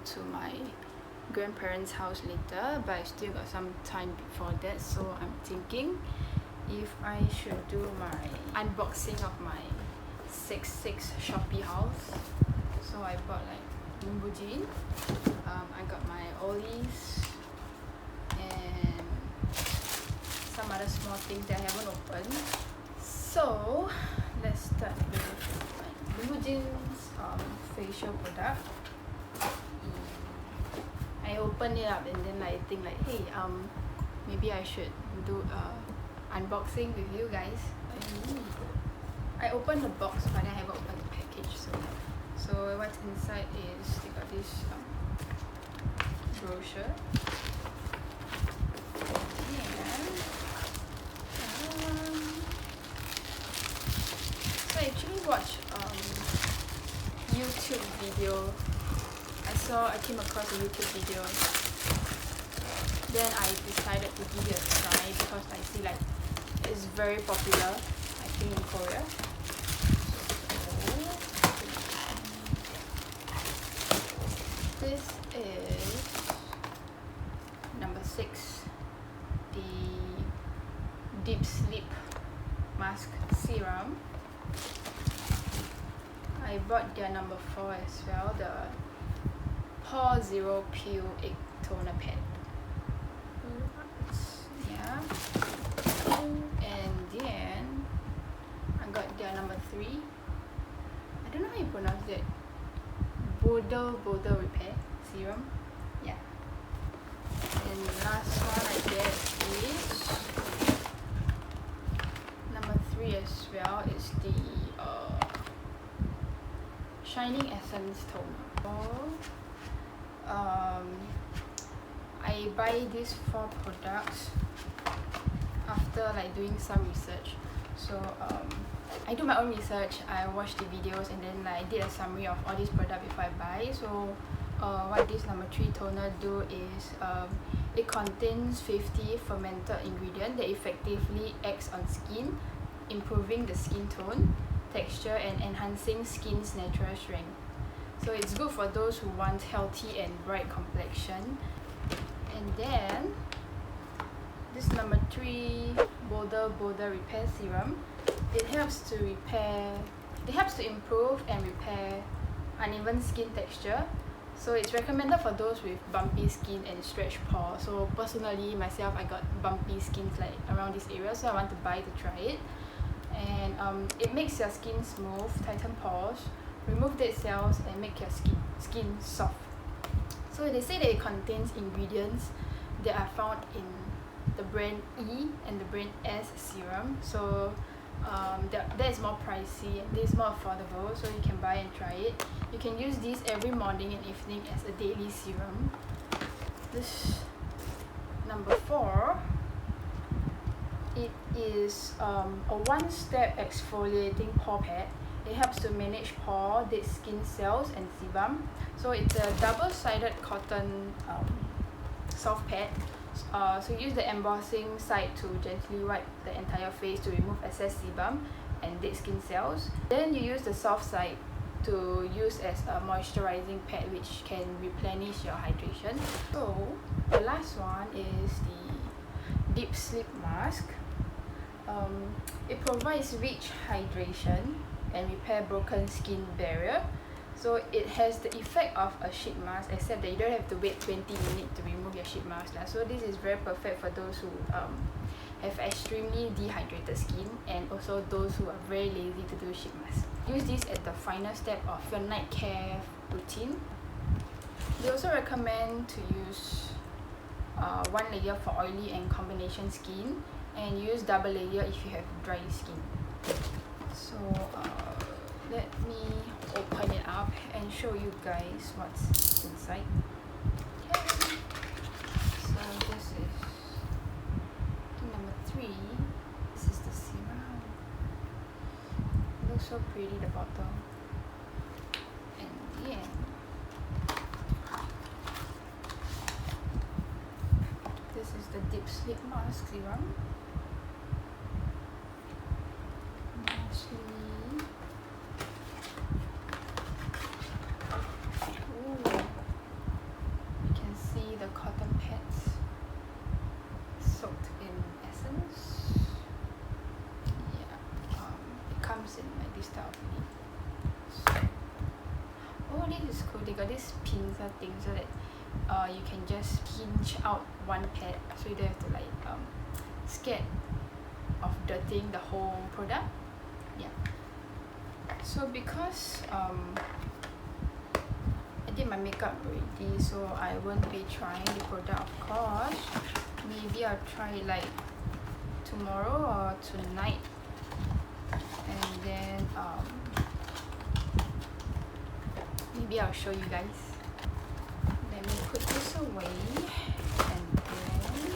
to my grandparents' house later, but I still got some time before that, so I'm thinking if I should do my unboxing of my 6 Shopee Hauls. So I bought like numbuzin, I got my ollies and some other small things that I haven't opened. So let's start with my numbuzins facial product. I opened it up and then I think like, hey, maybe I should do a unboxing with you guys. I opened the box, but I haven't opened the package. So what's inside is they got this brochure. So I actually watched YouTube video. I came across a YouTube video. Then I decided to give it a try because I see like it's very popular, I think, in Korea. So this is number 6, the Deep Sleep Mask Serum. I bought their number 4 as well, the Pore Zero Peel Egg Toner Pad. Yeah. And then I got their number 3. I don't know how you pronounce it. Boulder Repair Serum. Yeah. And last one I get is number 3 as well. It's the Shining Essence Toner. I buy these 4 products after like doing some research. So I do my own research, I watch the videos, and then like, I did a summary of all these products before I buy. So what this number 3 toner do is it contains 50 fermented ingredients that effectively acts on skin, improving the skin tone, texture, and enhancing skin's natural strength. So it's good for those who want healthy and bright complexion. And then this number 3 Boulder Repair Serum, it helps to improve and repair uneven skin texture. So it's recommended for those with bumpy skin and stretched pores. So personally myself, I got bumpy skin like around this area, so I want to buy to try it. And it makes your skin smooth, tighten pores, remove dead cells, and make your skin soft. So they say that it contains ingredients that are found in the brand E and the brand S serum. So that is more pricey and this is more affordable, so you can buy and try it. You can use these every morning and evening as a daily serum. This number 4, it is a one-step exfoliating pore pad. It helps to manage pore, dead skin cells, and sebum. So it's a double-sided cotton soft pad. So use the embossing side to gently wipe the entire face to remove excess sebum and dead skin cells. Then you use the soft side to use as a moisturizing pad, which can replenish your hydration. So the last one is the Deep Sleep Mask. It provides rich hydration and repair broken skin barrier. So it has the effect of a sheet mask, except that you don't have to wait 20 minutes to remove your sheet mask. So this is very perfect for those who have extremely dehydrated skin, and also those who are very lazy to do sheet mask. Use this at the final step of your night care routine. They also recommend to use 1 layer for oily and combination skin, and use double layer if you have dry skin. So let me open it up and show you guys what's inside. Okay. So this is number 3. This is the serum. It looks so pretty, the bottle. And yeah, this is the Deep Sleep Mask Serum. pincer thing so that you can just pinch out one pad, so you don't have to like scared of dirtying the whole product. Yeah. So because I did my makeup already, so I won't be trying the product of course. Maybe I'll try it like tomorrow or tonight, and then maybe I'll show you guys. Let me put this away and then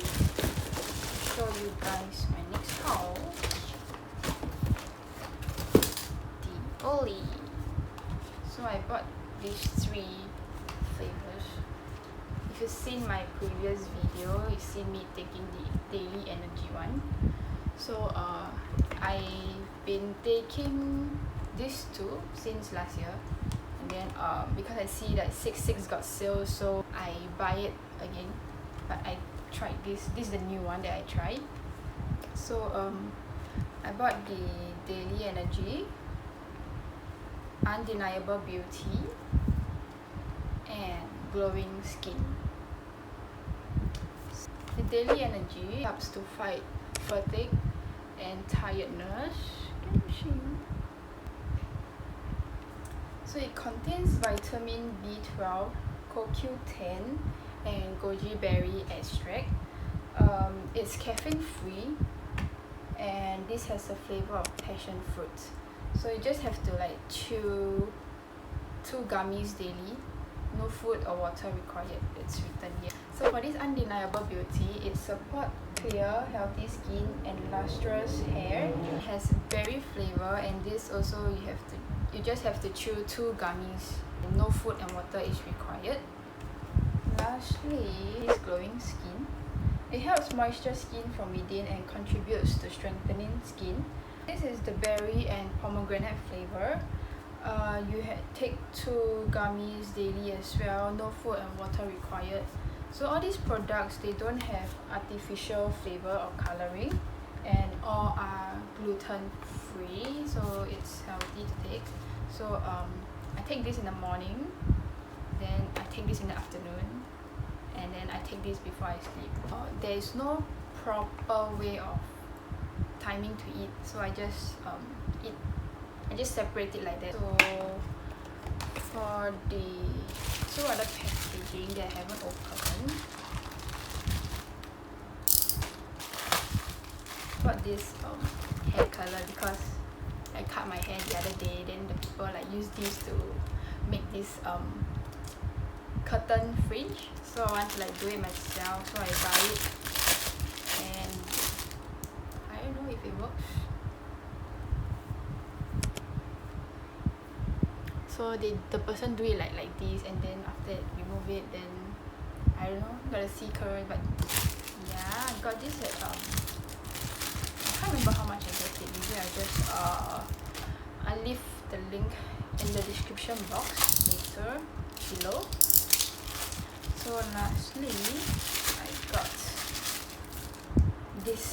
show you guys my next haul. The olly. So I bought these 3 flavors. If you've seen my previous video, you've seen me taking the daily energy one. So I've been taking these 2 since last year, and then because I see that 6/6 got sale, so I buy it again. But I tried this is the new one that I tried. So I bought the daily energy, undeniable beauty, and glowing skin. The daily energy helps to fight fatigue and tiredness. Can you see? So it contains vitamin B12, CoQ10, and goji berry extract. It's caffeine free, and this has a flavor of passion fruit. So you just have to like chew 2 gummies daily. No food or water required, it's written here. So for this undeniable beauty, it supports clear, healthy skin and lustrous hair. It has berry flavor, and this also you just have to chew 2 gummies. No food and water is required. Lastly, this glowing skin. It helps moisture skin from within and contributes to strengthening skin. This is the berry and pomegranate flavor. You take 2 gummies daily as well. No food and water required. So all these products, they don't have artificial flavor or coloring, and all are gluten free, so it's healthy to take. So I take this in the morning, then I take this in the afternoon, and then I take this before I sleep. There is no proper way of timing to eat, so I just separate it like that. So for the 2 other packaging that I haven't opened, got this hair color because I cut my hair the other day, then the people like use this to make this curtain fringe. So I want to like do it myself, so I buy it, and I don't know if it works. So the person do it like this, and then after that remove it, then I don't know, got a C curl. But yeah, I got this at I can't remember how much I got it. Maybe I'll leave the link in the description box later below. So lastly, I got this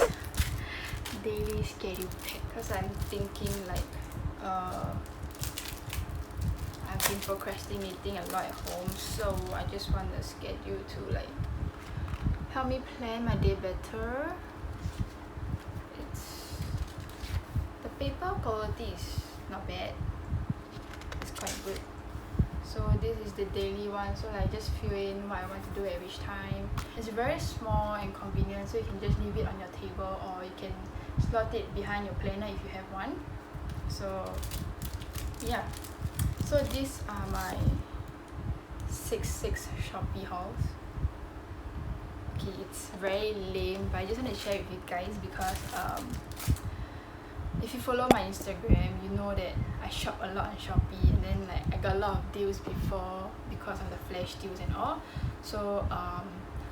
daily schedule pack because I'm thinking like I've been procrastinating a lot at home, so I just want a schedule to like help me plan my day better. The paper quality is not bad, it's quite good. So this is the daily one, so I just fill in what I want to do at each time. It's very small and convenient, so you can just leave it on your table, or you can slot it behind your planner if you have one. So yeah, so these are my 6/6 Shopee hauls. Okay, it's very lame, but I just want to share with you guys because if you follow my Instagram, you know that I shop a lot on Shopee, and then like I got a lot of deals before because of the flash deals and all. So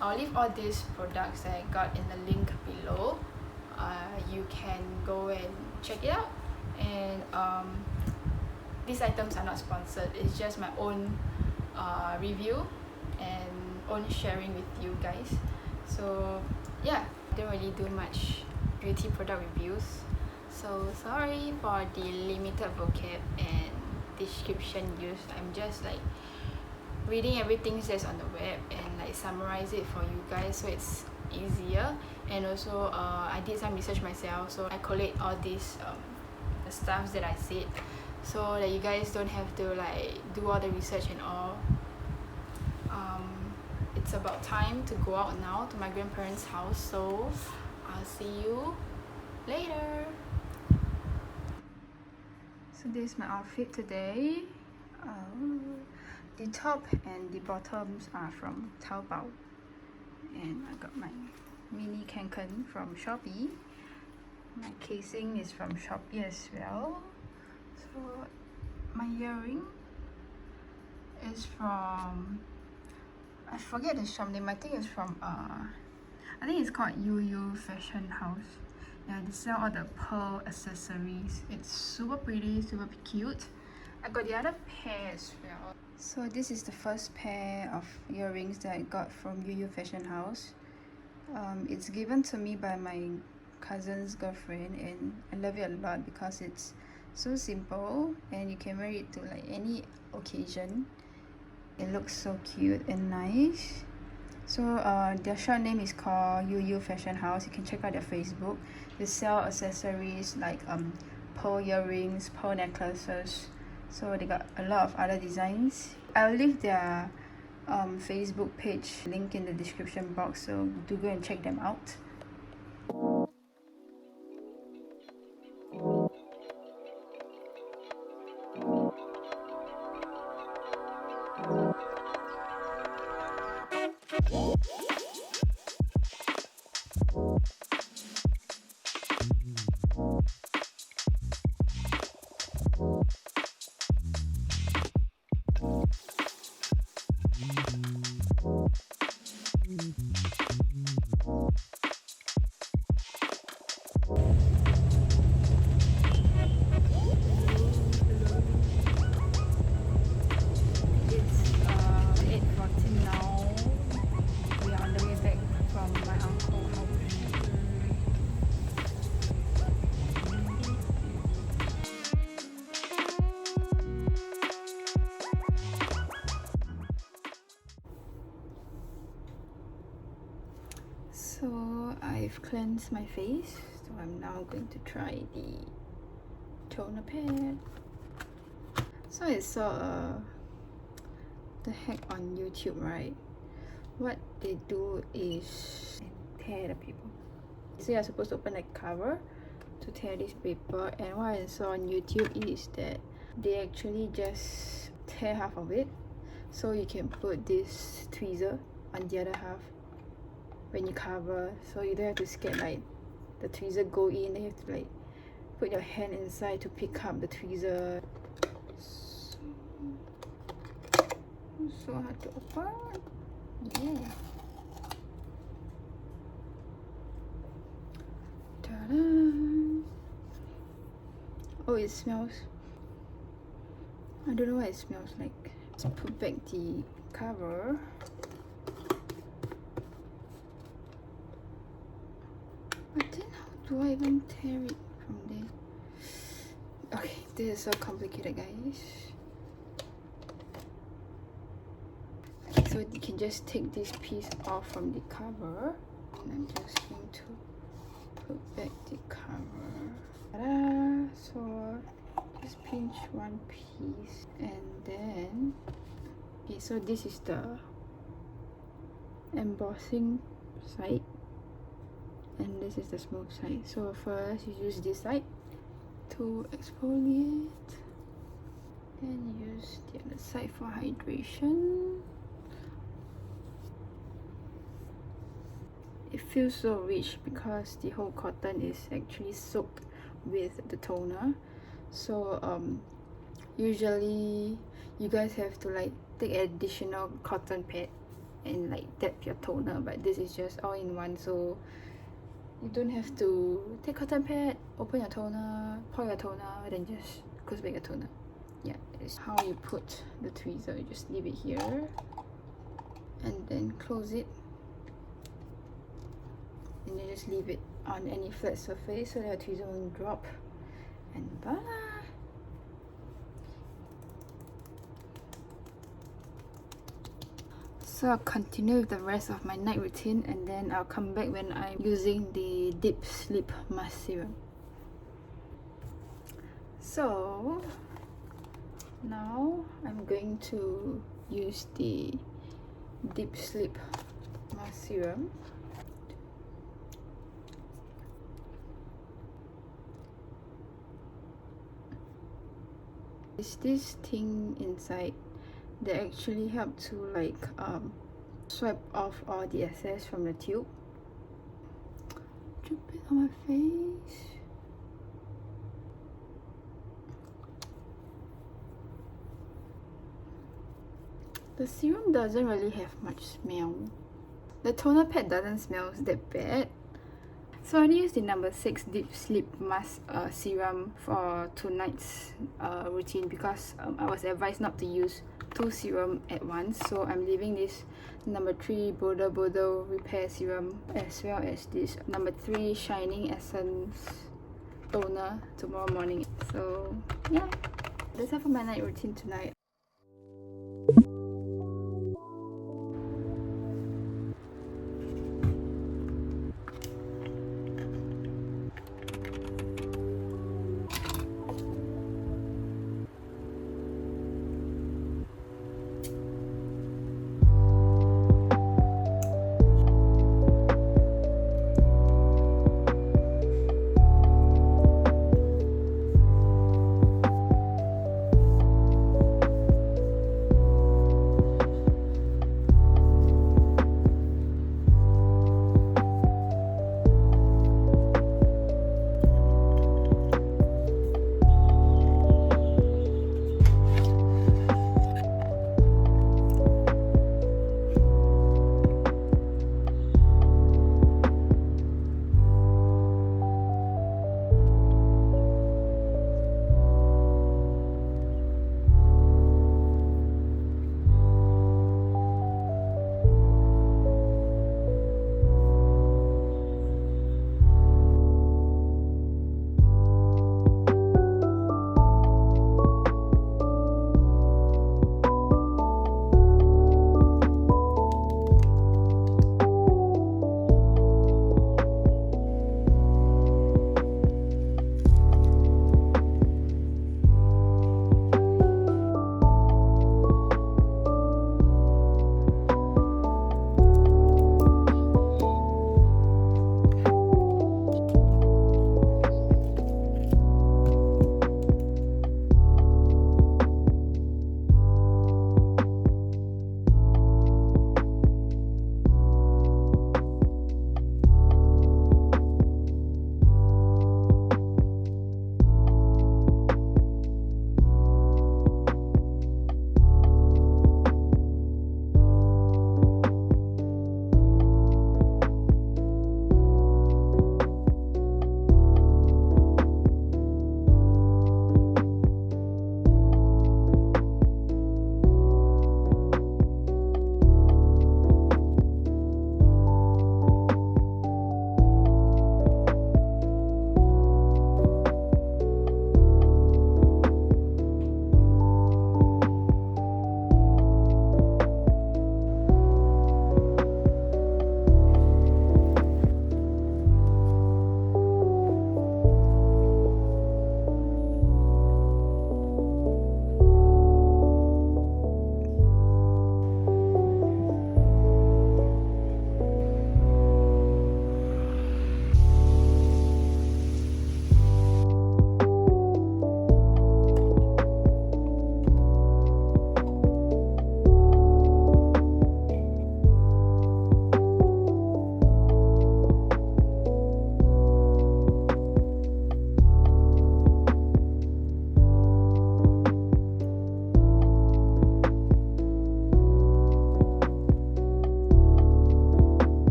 I'll leave all these products that I got in the link below. You can go and check it out, and these items are not sponsored, it's just my own review and own sharing with you guys. So yeah, I don't really do much beauty product reviews, so sorry for the limited vocab and description used. I'm just like reading everything that's on the web and like summarize it for you guys so it's easier. And also I did some research myself, so I collate all these the stuffs that I said, so that you guys don't have to like do all the research and all. It's about time to go out now to my grandparents' house, so I'll see you later. So this is my outfit today. The top and the bottoms are from Taobao, and I got my mini kanken from Shopee. My casing is from Shopee as well. So my earring is from, I forget the shop name. I think it's from I think it's called UU Fashion House. Yeah, they sell all the pearl accessories. It's super pretty, super cute. I got the other pair as well. So this is the first pair of earrings that I got from UU Fashion House. It's given to me by my cousin's girlfriend, and I love it a lot because it's so simple and you can wear it to like any occasion. It looks so cute and nice. So their shop name is called UU Fashion House. You can check out their Facebook. They sell accessories like pearl earrings, pearl necklaces. So they got a lot of other designs. I'll leave their Facebook page link in the description box, so do go and check them out. So I've cleansed my face, so I'm now going to try the toner pad. So I saw the hack on YouTube, right? What they do is tear the paper. So you're supposed to open the cover to tear this paper, and what I saw on YouTube is that they actually just tear half of it, so you can put this tweezer on the other half when you cover, so you don't have to scared like the tweezer go in, then you have to like put your hand inside to pick up the tweezer. So hard to open. Yeah. Ta-da! Oh, it smells, I don't know what it smells like. Let's put back the cover. But then how do I even tear it from there? Okay, this is so complicated, guys. Okay, so you can just take this piece off from the cover, and I'm just going to put back the cover. Ta-da! So just pinch one piece, and then okay, so this is the embossing side, and this is the smooth side. So first you use this side to exfoliate, then use the other side for hydration. It feels so rich because the whole cotton is actually soaked with the toner. So usually you guys have to like take additional cotton pad and like dab your toner, but this is just all in one, so you don't have to take cotton pad, open your toner, pour your toner, then just close back your toner. Yeah, it's how you put the tweezer. You just leave it here and then close it, and you just leave it on any flat surface so that the tweezer won't drop, and voila! So I'll continue with the rest of my night routine, and then I'll come back when I'm using the Deep Sleep Mask Serum. So now I'm going to use the Deep Sleep Mask Serum. It's this thing inside that actually help to like swipe off all the excess from the tube. Drip it on my face. The serum doesn't really have much smell. The toner pad doesn't smell that bad. So I only use the number 6 Deep Sleep Mask Serum for tonight's routine because I was advised not to use 2 serum at once. So I'm leaving this number 3 Bodo Repair Serum as well as this number 3 Shining Essence Toner tomorrow morning. So yeah, that's all for my night routine tonight.